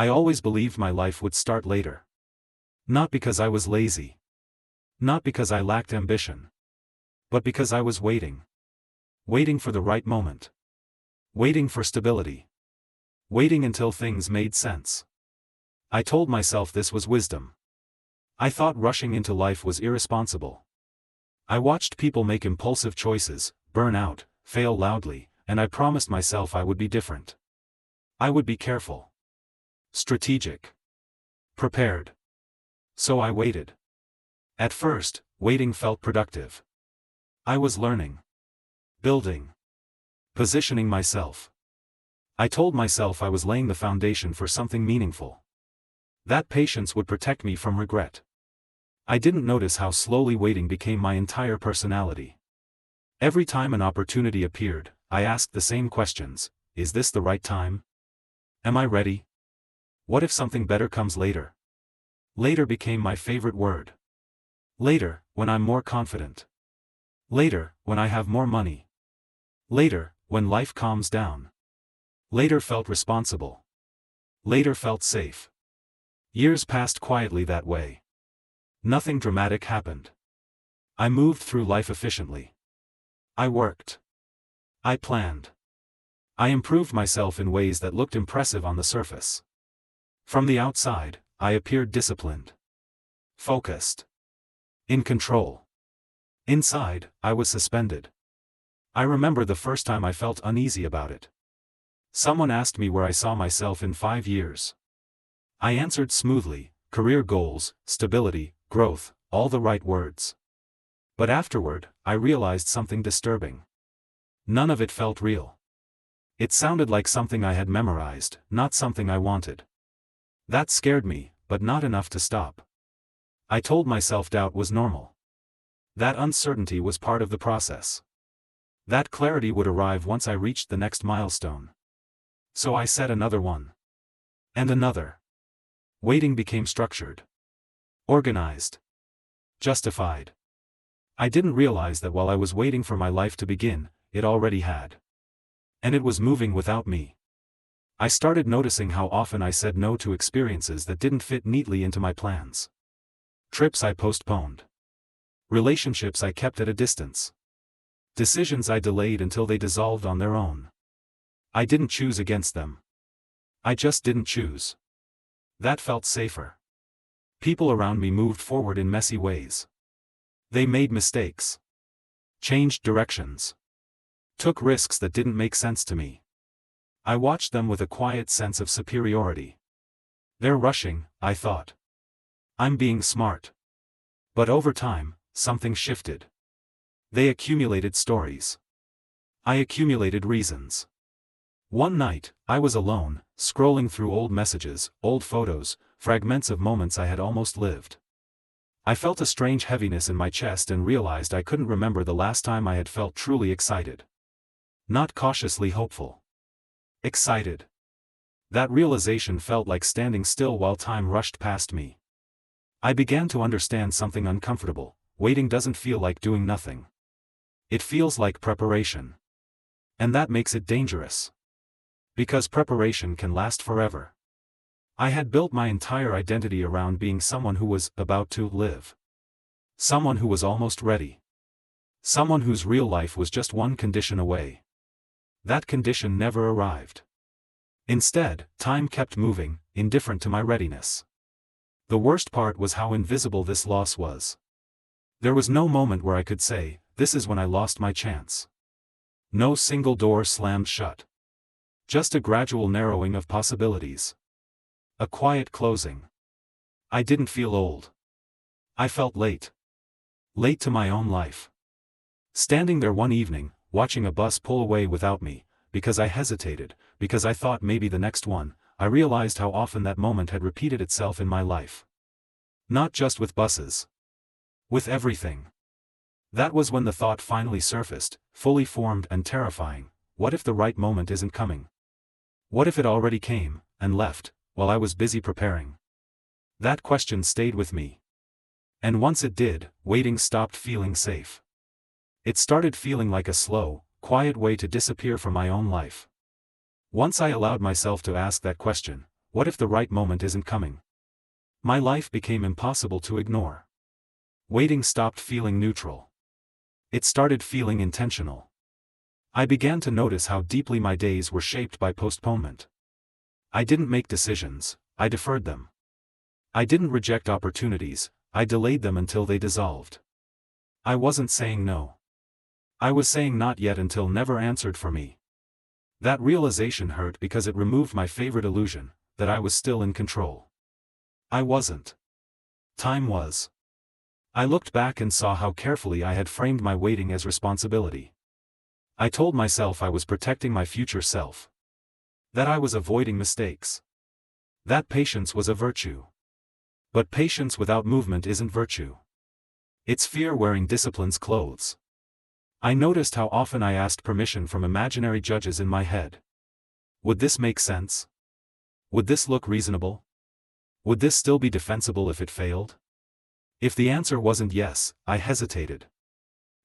I always believed my life would start later. Not because I was lazy. Not because I lacked ambition. But because I was waiting. Waiting for the right moment. Waiting for stability. Waiting until things made sense. I told myself this was wisdom. I thought rushing into life was irresponsible. I watched people make impulsive choices, burn out, fail loudly, and I promised myself I would be different. I would be careful. Strategic. Prepared. So I waited. At first, waiting felt productive. I was learning. Building. Positioning myself. I told myself I was laying the foundation for something meaningful. That patience would protect me from regret. I didn't notice how slowly waiting became my entire personality. Every time an opportunity appeared, I asked the same questions. Is this the right time? Am I ready? What if something better comes later? Later became my favorite word. Later, when I'm more confident. Later, when I have more money. Later, when life calms down. Later felt responsible. Later felt safe. Years passed quietly that way. Nothing dramatic happened. I moved through life efficiently. I worked. I planned. I improved myself in ways that looked impressive on the surface. From the outside, I appeared disciplined. Focused. In control. Inside, I was suspended. I remember the first time I felt uneasy about it. Someone asked me where I saw myself in 5 years. I answered smoothly, career goals, stability, growth, all the right words. But afterward, I realized something disturbing. None of it felt real. It sounded like something I had memorized, not something I wanted. That scared me, but not enough to stop. I told myself doubt was normal. That uncertainty was part of the process. That clarity would arrive once I reached the next milestone. So I set another one. And another. Waiting became structured. Organized. Justified. I didn't realize that while I was waiting for my life to begin, it already had. And it was moving without me. I started noticing how often I said no to experiences that didn't fit neatly into my plans. Trips I postponed. Relationships I kept at a distance. Decisions I delayed until they dissolved on their own. I didn't choose against them. I just didn't choose. That felt safer. People around me moved forward in messy ways. They made mistakes. Changed directions. Took risks that didn't make sense to me. I watched them with a quiet sense of superiority. They're rushing, I thought. I'm being smart. But over time, something shifted. They accumulated stories. I accumulated reasons. One night, I was alone, scrolling through old messages, old photos, fragments of moments I had almost lived. I felt a strange heaviness in my chest and realized I couldn't remember the last time I had felt truly excited. Not cautiously hopeful. Excited. That realization felt like standing still while time rushed past me. I began to understand something uncomfortable. Waiting doesn't feel like doing nothing. It feels like preparation. And that makes it dangerous. Because preparation can last forever. I had built my entire identity around being someone who was about to live. Someone who was almost ready. Someone whose real life was just one condition away. That condition never arrived. Instead, time kept moving, indifferent to my readiness. The worst part was how invisible this loss was. There was no moment where I could say, this is when I lost my chance. No single door slammed shut. Just a gradual narrowing of possibilities. A quiet closing. I didn't feel old. I felt late. Late to my own life. Standing there one evening, watching a bus pull away without me, because I hesitated, because I thought maybe the next one, I realized how often that moment had repeated itself in my life. Not just with buses. With everything. That was when the thought finally surfaced, fully formed and terrifying. What if the right moment isn't coming? What if it already came, and left, while I was busy preparing? That question stayed with me. And once it did, waiting stopped feeling safe. It started feeling like a slow, quiet way to disappear from my own life. Once I allowed myself to ask that question, what if the right moment isn't coming? My life became impossible to ignore. Waiting stopped feeling neutral. It started feeling intentional. I began to notice how deeply my days were shaped by postponement. I didn't make decisions, I deferred them. I didn't reject opportunities, I delayed them until they dissolved. I wasn't saying no. I was saying not yet until never answered for me. That realization hurt because it removed my favorite illusion, that I was still in control. I wasn't. Time was. I looked back and saw how carefully I had framed my waiting as responsibility. I told myself I was protecting my future self. That I was avoiding mistakes. That patience was a virtue. But patience without movement isn't virtue. It's fear wearing discipline's clothes. I noticed how often I asked permission from imaginary judges in my head. Would this make sense? Would this look reasonable? Would this still be defensible if it failed? If the answer wasn't yes, I hesitated.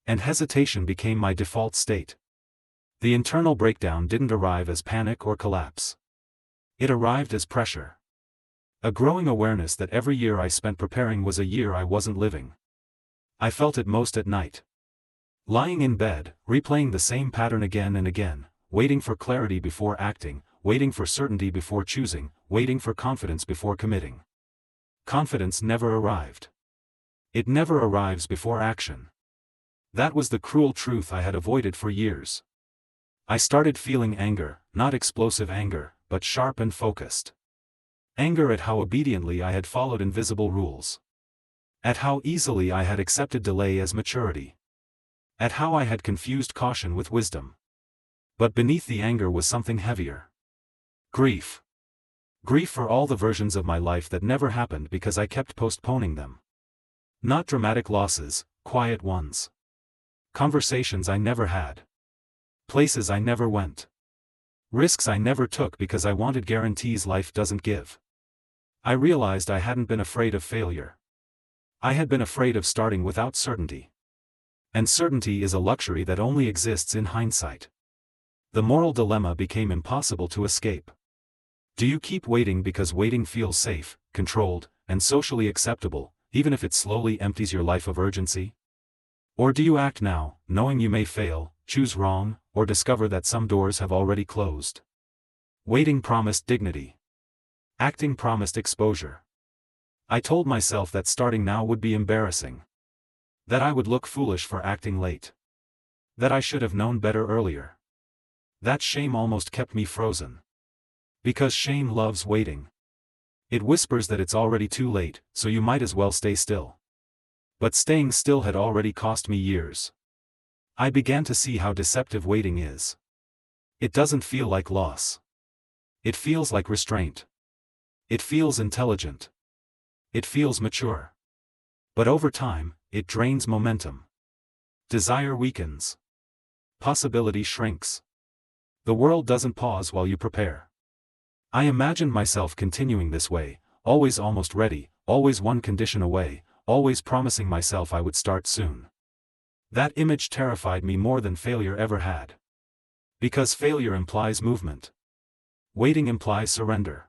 And hesitation became my default state. The internal breakdown didn't arrive as panic or collapse. It arrived as pressure. A growing awareness that every year I spent preparing was a year I wasn't living. I felt it most at night. Lying in bed, replaying the same pattern again and again, waiting for clarity before acting, waiting for certainty before choosing, waiting for confidence before committing. Confidence never arrived. It never arrives before action. That was the cruel truth I had avoided for years. I started feeling anger, not explosive anger, but sharp and focused. Anger at how obediently I had followed invisible rules. At how easily I had accepted delay as maturity. At how I had confused caution with wisdom. But beneath the anger was something heavier. Grief. Grief for all the versions of my life that never happened because I kept postponing them. Not dramatic losses, quiet ones. Conversations I never had. Places I never went. Risks I never took because I wanted guarantees life doesn't give. I realized I hadn't been afraid of failure. I had been afraid of starting without certainty. And certainty is a luxury that only exists in hindsight. The moral dilemma became impossible to escape. Do you keep waiting because waiting feels safe, controlled, and socially acceptable, even if it slowly empties your life of urgency? Or do you act now, knowing you may fail, choose wrong, or discover that some doors have already closed? Waiting promised dignity. Acting promised exposure. I told myself that starting now would be embarrassing. That I would look foolish for acting late. That I should have known better earlier. That shame almost kept me frozen. Because shame loves waiting. It whispers that it's already too late, so you might as well stay still. But staying still had already cost me years. I began to see how deceptive waiting is. It doesn't feel like loss. It feels like restraint. It feels intelligent. It feels mature. But over time, it drains momentum. Desire weakens. Possibility shrinks. The world doesn't pause while you prepare. I imagined myself continuing this way, always almost ready, always one condition away, always promising myself I would start soon. That image terrified me more than failure ever had. Because failure implies movement. Waiting implies surrender.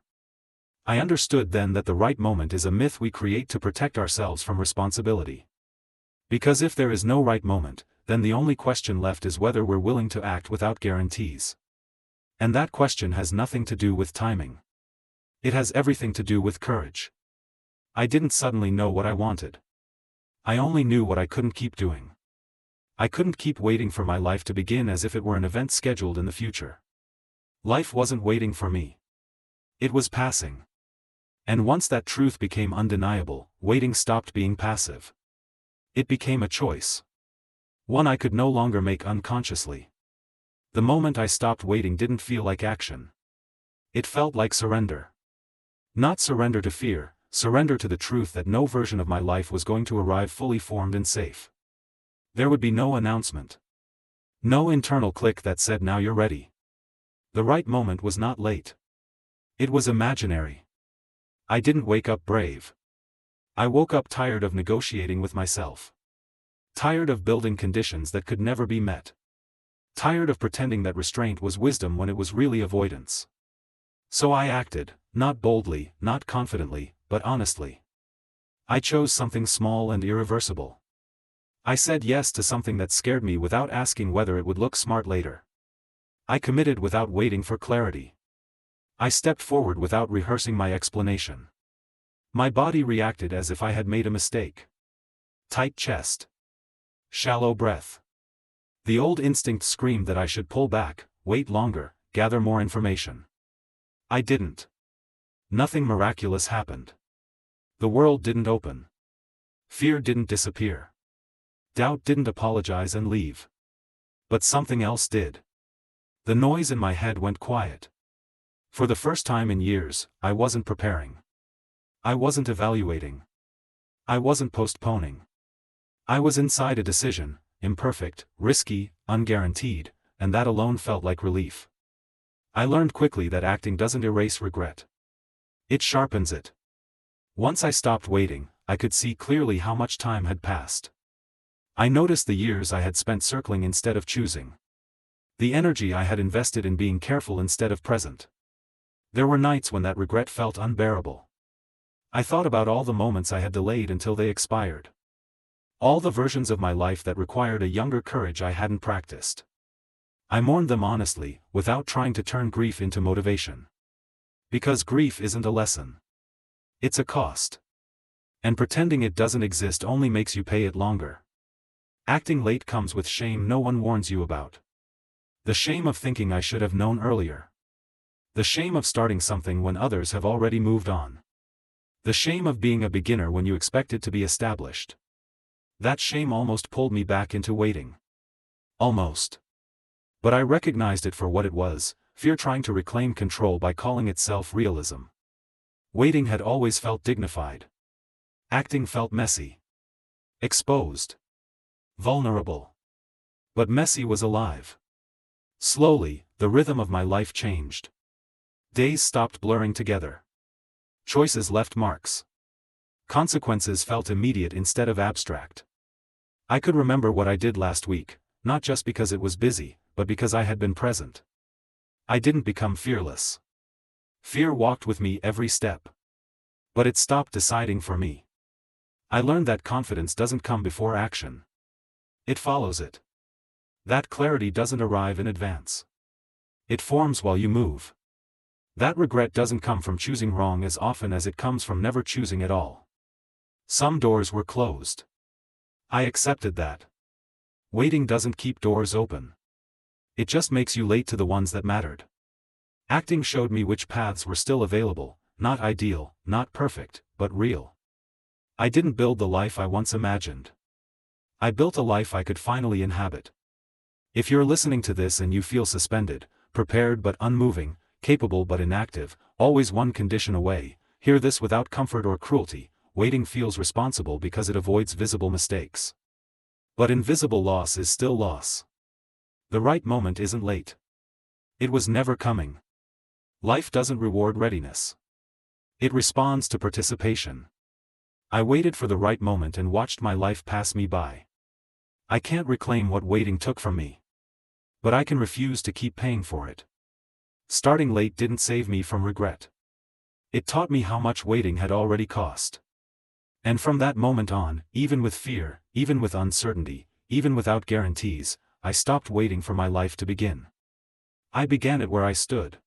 I understood then that the right moment is a myth we create to protect ourselves from responsibility. Because if there is no right moment, then the only question left is whether we're willing to act without guarantees. And that question has nothing to do with timing. It has everything to do with courage. I didn't suddenly know what I wanted. I only knew what I couldn't keep doing. I couldn't keep waiting for my life to begin as if it were an event scheduled in the future. Life wasn't waiting for me. It was passing. And once that truth became undeniable, waiting stopped being passive. It became a choice. One I could no longer make unconsciously. The moment I stopped waiting didn't feel like action. It felt like surrender. Not surrender to fear, surrender to the truth that no version of my life was going to arrive fully formed and safe. There would be no announcement. No internal click that said now you're ready. The right moment was not late. It was imaginary. I didn't wake up brave. I woke up tired of negotiating with myself. Tired of building conditions that could never be met. Tired of pretending that restraint was wisdom when it was really avoidance. So I acted, not boldly, not confidently, but honestly. I chose something small and irreversible. I said yes to something that scared me without asking whether it would look smart later. I committed without waiting for clarity. I stepped forward without rehearsing my explanation. My body reacted as if I had made a mistake. Tight chest. Shallow breath. The old instinct screamed that I should pull back, wait longer, gather more information. I didn't. Nothing miraculous happened. The world didn't open. Fear didn't disappear. Doubt didn't apologize and leave. But something else did. The noise in my head went quiet. For the first time in years, I wasn't preparing. I wasn't evaluating. I wasn't postponing. I was inside a decision, imperfect, risky, unguaranteed, and that alone felt like relief. I learned quickly that acting doesn't erase regret. It sharpens it. Once I stopped waiting, I could see clearly how much time had passed. I noticed the years I had spent circling instead of choosing. The energy I had invested in being careful instead of present. There were nights when that regret felt unbearable. I thought about all the moments I had delayed until they expired. All the versions of my life that required a younger courage I hadn't practiced. I mourned them honestly, without trying to turn grief into motivation. Because grief isn't a lesson. It's a cost. And pretending it doesn't exist only makes you pay it longer. Acting late comes with shame no one warns you about. The shame of thinking I should have known earlier. The shame of starting something when others have already moved on. The shame of being a beginner when you expected to be established. That shame almost pulled me back into waiting. Almost. But I recognized it for what it was, fear trying to reclaim control by calling itself realism. Waiting had always felt dignified. Acting felt messy. Exposed. Vulnerable. But messy was alive. Slowly, the rhythm of my life changed. Days stopped blurring together. Choices left marks. Consequences felt immediate instead of abstract. I could remember what I did last week, not just because it was busy, but because I had been present. I didn't become fearless. Fear walked with me every step. But it stopped deciding for me. I learned that confidence doesn't come before action. It follows it. That clarity doesn't arrive in advance. It forms while you move. That regret doesn't come from choosing wrong as often as it comes from never choosing at all. Some doors were closed. I accepted that. Waiting doesn't keep doors open. It just makes you late to the ones that mattered. Acting showed me which paths were still available, not ideal, not perfect, but real. I didn't build the life I once imagined. I built a life I could finally inhabit. If you're listening to this and you feel suspended, prepared but unmoving, capable but inactive, always one condition away, hear this without comfort or cruelty: waiting feels responsible because it avoids visible mistakes. But invisible loss is still loss. The right moment isn't late. It was never coming. Life doesn't reward readiness. It responds to participation. I waited for the right moment and watched my life pass me by. I can't reclaim what waiting took from me. But I can refuse to keep paying for it. Starting late didn't save me from regret. It taught me how much waiting had already cost. And from that moment on, even with fear, even with uncertainty, even without guarantees, I stopped waiting for my life to begin. I began it where I stood.